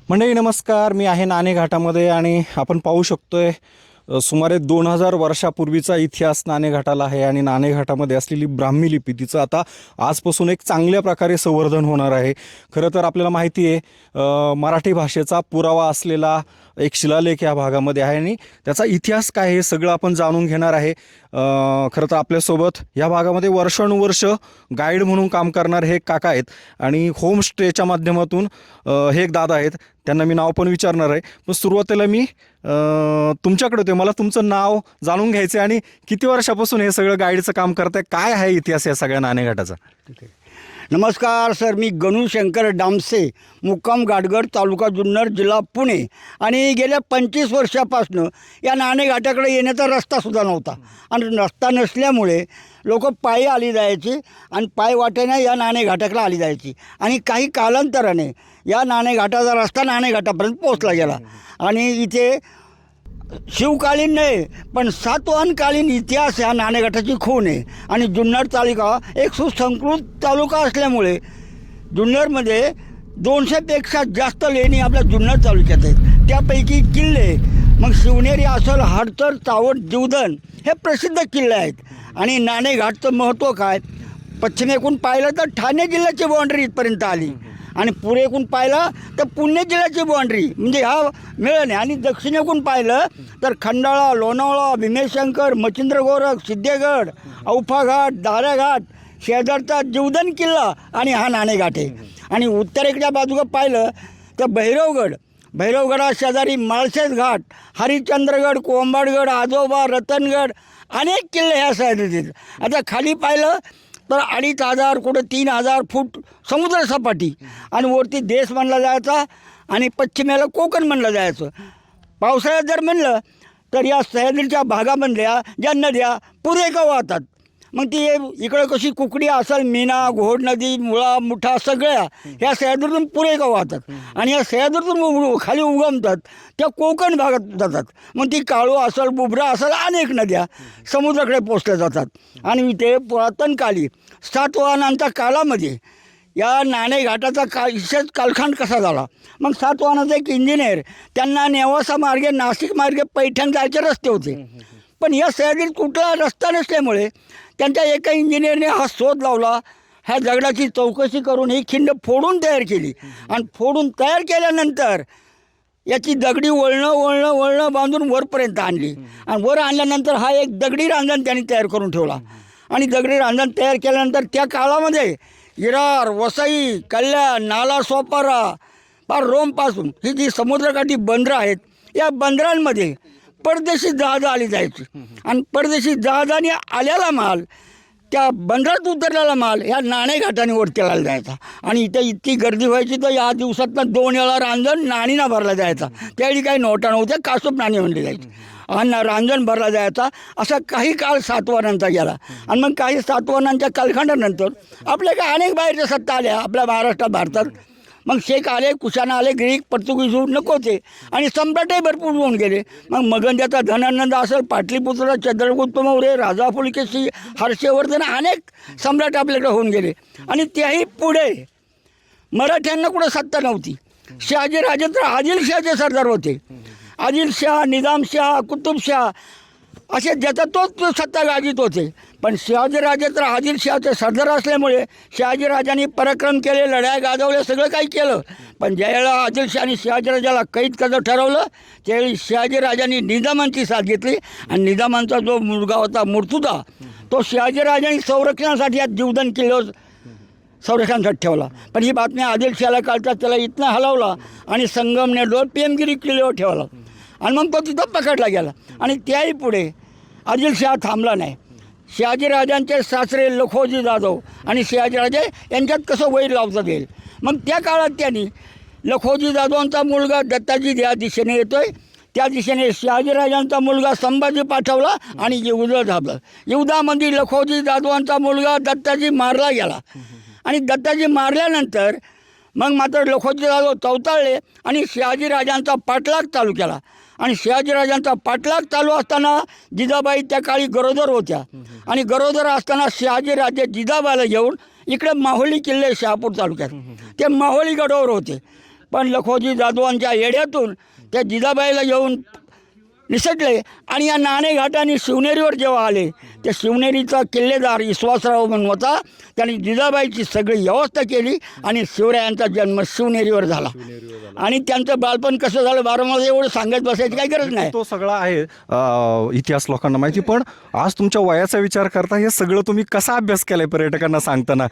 मंडळी नमस्कार, मी आहे नाणे घाटामध्ये आणि आपण पाहू शकतोय सुमारे 2000 वर्षापूर्वीचा इतिहास नाणे घाटाला आहे आणि नाणे घाटामध्ये असलेली ब्राह्मी लिपी तिचं आता आजपासून एक चांगल्या प्रकारे संवर्धन होणार आहे. खरं तर आपल्याला माहिती आहे मराठी भाषेचा पुरावा असलेला एक शिलालेख या भागामध्ये आहे आणि त्याचा इतिहास काय हे सगळं आपण जाणून घेणार आहे. खरं तर आपल्यासोबत या भागामध्ये वर्षानुवर्ष गाईड म्हणून काम करणारे हे काका आहेत आणि होमस्टेच्या माध्यमातून हे एक दादा आहेत. त्यांना मी नाव पण विचारणार आहे. पण सुरुवातीला मी तुमच्याकडे होते, मला तुमचं नाव जाणून घ्यायचं आणि किती वर्षापासून हे सगळं गाईडचं काम करताय, काय आहे इतिहास या सगळ्या नाणेघाटाचा? नमस्कार सर, मी गणू शंकर डामसे, मुक्काम गाडगड, तालुका जुन्नर, जिल्हा पुणे. आणि गेल्या 25 वर्षापासून या नाणेघाटाकडे येण्याचा रस्तासुद्धा नव्हता आणि रस्ता नसल्यामुळे लोक पायी आली जायची आणि पायवाटेने या नाणेघाटाकडे आली जायची आणि काही कालांतराने या नाणेघाटाचा रस्ता नाणेघाटापर्यंत पोचला गेला. आणि इथे शिवकालीन नाही पण सातवाहनकालीन इतिहास ह्या नाणेघाटाची खूण आहे. आणि जुन्नर तालुका एक सुसंस्कृत तालुका असल्यामुळे जुन्नरमध्ये 200पेक्षा जास्त लेणी आपल्या जुन्नर तालुक्यात आहेत. त्यापैकी किल्ले मग शिवनेरी असल, हडसर, चावट, जीवधन हे प्रसिद्ध किल्ले आहेत. आणि नाणेघाटचं महत्त्व काय, पश्चिमेकडून पाहिलं तर ठाणे जिल्ह्याची बाँड्री इथपर्यंत आली आणि पूर्वेकडून पाहिलं तर पुणे जिल्ह्याची बाँड्री म्हणजे हा मिळणे. आणि दक्षिणेकडून पाहिलं तर खंडाळा, लोणावळा, भीमेशंकर, मच्छिंद्रगोरख, सिद्धेगड, औफा घाट, दारा घाट, शेजारचा जीवधन किल्ला आणि हा नाणेघाट आहे. आणि उत्तरेकडच्या बाजूला पाहिलं तर भैरवगडा शेजारी माळशेज घाट, हरिश्चंद्रगड, कोंबाडगड, आजोबा, रतनगड अनेक किल्ले ह्या साईडला आहेत. आता खाली पाहिलं तर 2500 कुठं 3000 फूट समुद्रसपाटी आणि वरती देश म्हणला जायचा आणि पश्चिमेला कोकण म्हणलं जायचं. पावसाळ्यात जर म्हणलं तर या सह्याद्रीच्या भागामधल्या ज्या नद्या पुरेका वाहतात. मग ती इकडं कशी कुकडी असेल, मीना, घोड नदी, मुळा, मुठा सगळ्या ह्या सह्याद्रीतून पुरेका वाहतात आणि या सह्याद्रीतून खाली उगमतात त्या कोकण भागात जातात. मग ती काळू असेल, बुबरा असेल, अनेक नद्या समुद्राकडे पोचल्या जातात. आणि इथे पुरातन काली सातवाहनांच्या काळामध्ये या नाणेघाटाचा विशेष कालखंड कसा झाला. मग सातवाहनाचा एक इंजिनियर, त्यांना नेवासा मार्गे, नाशिक मार्गे पैठण जायचे रस्ते होते. पण या सह्याद्रीत कुठला रस्ता नसल्यामुळे त्यांच्या एका इंजिनियरने हा शोध लावला. ह्या दगडाची चौकशी करून ही खिंड फोडून तयार केली आणि फोडून तयार केल्यानंतर याची दगडी वळणं बांधून वरपर्यंत आणली आणि वर आणल्यानंतर हा एक दगडी रांजण त्यांनी तयार करून ठेवला. आणि दगडी रांजण तयार केल्यानंतर त्या काळामध्ये विरार, वसई, कल्याण, नाला सोपारा, फार रोमपासून ही जी समुद्रकाठी बंदरं आहेत या बंदरांमध्ये परदेशी जहाजं आली जायची आणि परदेशी जहाजाने आलेला माल, त्या बंदरात उतरलेला माल ह्या नाणेघाटाने वर केला जायचा. आणि इथे इतकी गर्दी व्हायची तर या दिवसातनं 2 वेळा रांजण नाणीना भरला जायचा. त्यावेळी काही नोटा नव्हत्या, कासोप नाणी म्हणली जायची आणि रांजण भरला जायचा. असा काही काळ सातवाहनांचा गेला. आणि मग काही सातवाहनांच्या कालखंडानंतर आपल्या काही अनेक बाहेरच्या सत्ता आल्या आपल्या महाराष्ट्रात, भारतात. मग शेख आले, कुशाण आले, ग्रीक, पोर्तुगीज नकोचे आणि सम्राटही भरपूर होऊन गेले. मग मगंजाचा धनानंद असेल, पाटलीपुत्र, चंद्रगुप्त मौर्य, राजा पुलकेशी, हर्षवर्धन अनेक सम्राट आपल्याकडे होऊन गेले. आणि त्याही पुढे मराठ्यांना कुठं सत्ता नव्हती. शहाजी राजे तर आदिलशाहचे सरदार होते. आदिलशाह, निजामशाह, कुतुबशाह असे ज्याचा तोच सत्ता गाजीत होते. पण शहाजीराजे तर आदिलशाहचे सरदार असल्यामुळे शहाजीराजांनी पराक्रम केले, लढाया गाजवल्या, सगळं काही केलं. पण ज्यावेळेला आदिलशाहानी शहाजीराजाला कैद करायचं ठरवलं त्यावेळी शहाजीराजांनी निजामांची साथ घेतली आणि निजामांचा जो मुलगा होता मुर्तुजा तो शहाजीराजांनी संरक्षणासाठी या जीवधन किल्ल्यावर संरक्षणासाठी ठेवला. पण ही बातमी आदिलशाहाला कळता त्याला इथनं हलवला आणि संगमनेरजवळ पेमगिरी किल्ल्यावर ठेवला आणि मग तो तिथं पकडला गेला. आणि त्याही पुढे आदिलशाह थांबला नाही. शहाजीराजांचे सासरे लखोजी जाधव आणि शहाजीराजे यांच्यात कसं वैर लावता येईल. मग त्या काळात त्यांनी लखोजी जाधवांचा मुलगा दत्ताजी या दिशेने येतोय त्या दिशेने शहाजीराजांचा मुलगा संभाजी पाठवला आणि येवूदा झालं. येवूदामध्ये लखोजी जाधवांचा मुलगा दत्ताजी मारला गेला. आणि दत्ताजी मारल्यानंतर मग मात्र लखोजी जाधव चौताळले आणि शहाजीराजांचा पाठलाग चालू केला. आणि शहाजीराजांचा पाठलाग चालू असताना जिजाबाई त्या काळी गरोदर होत्या आणि गरोदर असताना शहाजीराजे जिजाबाईला घेऊन इकडे माहुली किल्ले शहापूर तालुक्यात ते माहुली गडावर होते. पण लखोजी जाधवांच्या येड्यातून त्या जिजाबाईला येऊन निसटले आणि या नाणेघाटाने शिवनेरीवर जेव्हा आले त्या शिवनेरीचा किल्लेदार विश्वासराव म्हणून होता. त्यांनी जिजाबाईची सगळी व्यवस्था केली आणि शिवरायांचा जन्म शिवनेरीवर झाला. आणि त्यांचं बालपण कसं झालं बारामहाला एवढं सांगत बसायची काही गरज नाही. तो सगळा आहे इतिहास लोकांना माहिती, पण आज तुमच्या वयाचा विचार करता हे सगळं तुम्ही कसा अभ्यास केलाय पर्यटकांना सांगताना?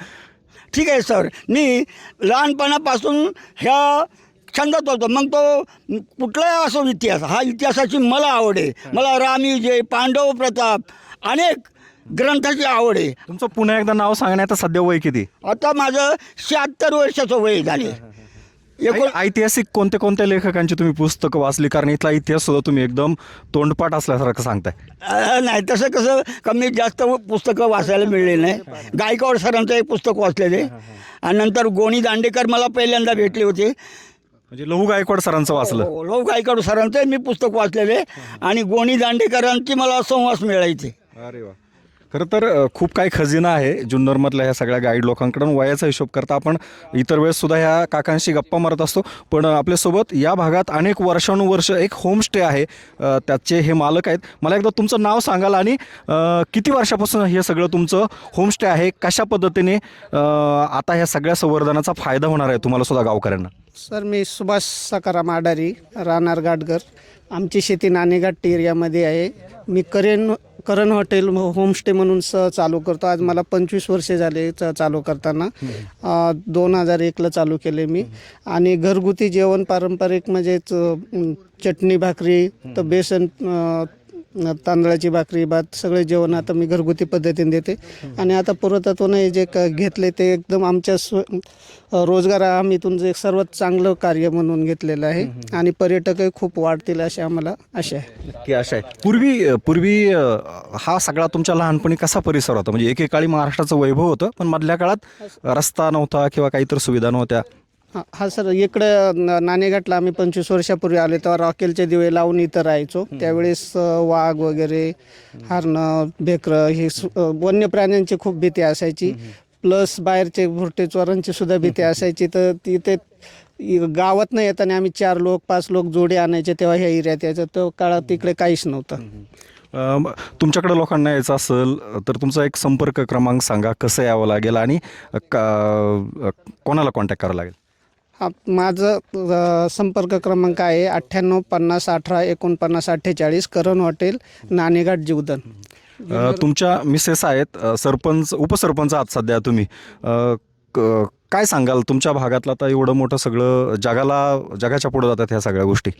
ठीक आहे सर, मी लहानपणापासून ह्या छंदात होतो. मग तो कुठलाही असो इतिहास, हा इतिहासाची मला आवड आहे. मला रामविजय, पांडव प्रताप, अनेक ग्रंथाची आवड आहे. तुमचं पुन्हा एकदा नाव सांगण्यात सध्या वय किती? आता माझं 76 वर्षाचं वय झाले. ऐतिहासिक कोणत्या कोणत्या लेखकांची तुम्ही पुस्तकं वाचली? कारण इथला इतिहास सुद्धा तुम्ही एकदम तोंडपाठ असल्यासारखं सांगताय. नाही, तसं कसं कमी जास्त पुस्तकं वाचायला मिळले नाही. गायकवाड सरांचं एक पुस्तक वाचलेले आणि नंतर गोणी दांडेकर मला पहिल्यांदा भेटले होते. म्हणजे लहू गायकवाड सरांचं वाचलं? लहू गायकवाड सरांचं मी पुस्तक वाचलेले आणि गोणी दांडेकरांची मला संवास मिळायचे. अरे वा, खरं तर खूप काही खजिना आहे जुन्नरमधल्या ह्या सगळ्या गाईड लोकांकडून. वयाचा हिशोब करता आपण इतर वेळेस सुद्धा ह्या काकांशी गप्पा मारत असतो, पण आपल्यासोबत या भागात अनेक वर्षानुवर्ष एक होमस्टे आहे, त्याचे हे मालक आहेत. मला एकदा तुमचं नाव सांगाल आणि किती वर्षापासून हे सगळं तुमचं होमस्टे आहे? कशा पद्धतीने आता ह्या सगळ्या संवर्धनाचा फायदा होणार आहे तुम्हाला सुद्धा गावकऱ्यांना? सर, मी सुभाष सकाराम आडारी, राहणार गाडगर. आमची शेती नाणेघाट एरियामध्ये आहे. मी करण हॉटेल होमस्टे म्हणून चालू करतो. आज मला 25 वर्षे झाले चालू करताना. 2001ला चालू केले मी. आणि घरगुती जेवण पारंपरिक म्हणजेच चटणी भाकरी तर बेसन तांदळाची भाकरी भात सगळे जेवण आता मी घरगुती पद्धतीने देते. आणि आता पुरातत्वाने जे घेतले ते एकदम आमच्या रोजगार हमीतून जे सर्वात चांगलं कार्य म्हणून घेतलेलं आहे. आणि पर्यटकही खूप वाढतील असे आम्हाला आशा आहे. की अशा आहे. पूर्वी हा सगळा तुमच्या लहानपणी कसा परिसर होता? म्हणजे एकेकाळी महाराष्ट्राचं वैभव होतं, पण मधल्या काळात रस्ता नव्हता किंवा काहीतरी सुविधा नव्हत्या. हा सर, इकडं नाणेघाटला आम्ही 25 वर्षापूर्वी आले तेव्हा रॉकेलचे दिवे लावून इथं राहायचो. त्यावेळेस वाघ वगैरे, हरणं, बेकरं हे वन्य प्राण्यांची खूप भीती असायची. प्लस बाहेरचे भुरटे चोरांची सुद्धा भीती असायची. तर तिथे गावात न येताना आम्ही 4 लोक 5 लोक जोडे आणायचे तेव्हा ह्या एरियात यायचं. तो काळात तिकडे काहीच नव्हतं. तुमच्याकडे लोकांना यायचं असेल तर तुमचा एक संपर्क क्रमांक सांगा, कसं यावं लागेल आणि कोणाला कॉन्टॅक्ट करावं लागेल? हा, माझं संपर्क क्रमांक आहे 98 50 18 49 48, करण हॉटेल, नाणेघाट, जीवदन. तुमच्या मिसेस आहेत, सरपंच उपसरपंच आहात सध्या तुम्ही. काय सांगाल तुमच्या भागातलं आता एवढं मोठं सगळं जगाच्या पुढे जातात ह्या सगळ्या गोष्टी?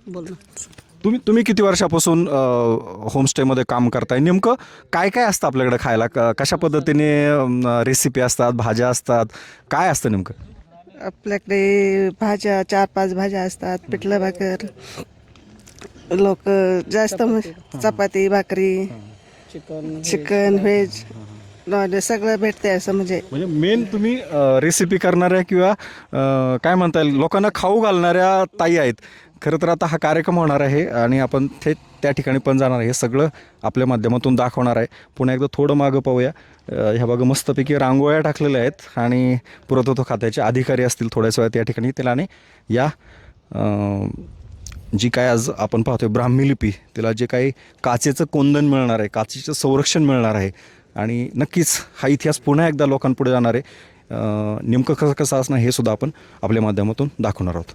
बोल ना. तुम्ही किती वर्षापासून होमस्टेमध्ये काम करताय? नेमकं काय काय असतं आपल्याकडे खायला? कशा पद्धतीने रेसिपी असतात, भाज्या असतात, काय असतं नेमकं? आपल्याकडे भाज्या 4-5 भाज्या असतात. पिठलं भाकर, लोक जास्त चपाती भाकरी, चिकन व्हेज नॉनव्हेज सगळं भेटते. असं म्हणजे मेन तुम्ही रेसिपी करणाऱ्या किंवा काय म्हणता येईल लोकांना खाऊ घालणाऱ्या ताई आहेत. खरं तर आता हा कार्यक्रम होणार आहे आणि आपण थेट त्या ठिकाणी पण जाणार आहे. हे सगळं आपल्या माध्यमातून दाखवणार आहे. पुन्हा एकदा थोडं मागं पाहूया. ह्या बघा मस्तपैकी रांगोळ्या टाकलेल्या आहेत आणि पुरातत्व खात्याचे अधिकारी असतील थोड्याच वेळात या ठिकाणी त्याला. आणि या जी काय आज आपण पाहतोय ब्राह्मी लिपी, तिला जे काही काचेचं कोंदण मिळणार आहे, काचेचं संरक्षण मिळणार आहे आणि नक्कीच हा इतिहास पुन्हा एकदा लोकांपुढे जाणार आहे. नेमकं कसं कसं असणं हे सुद्धा आपण आपल्या माध्यमातून दाखवणार आहोत.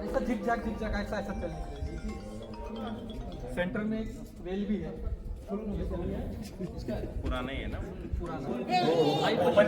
ऐसा झिक झैक ऐसा ऐसा चलने के लिए। सेंटर में एक वेल भी है। पुराना ही है ना? पुराना।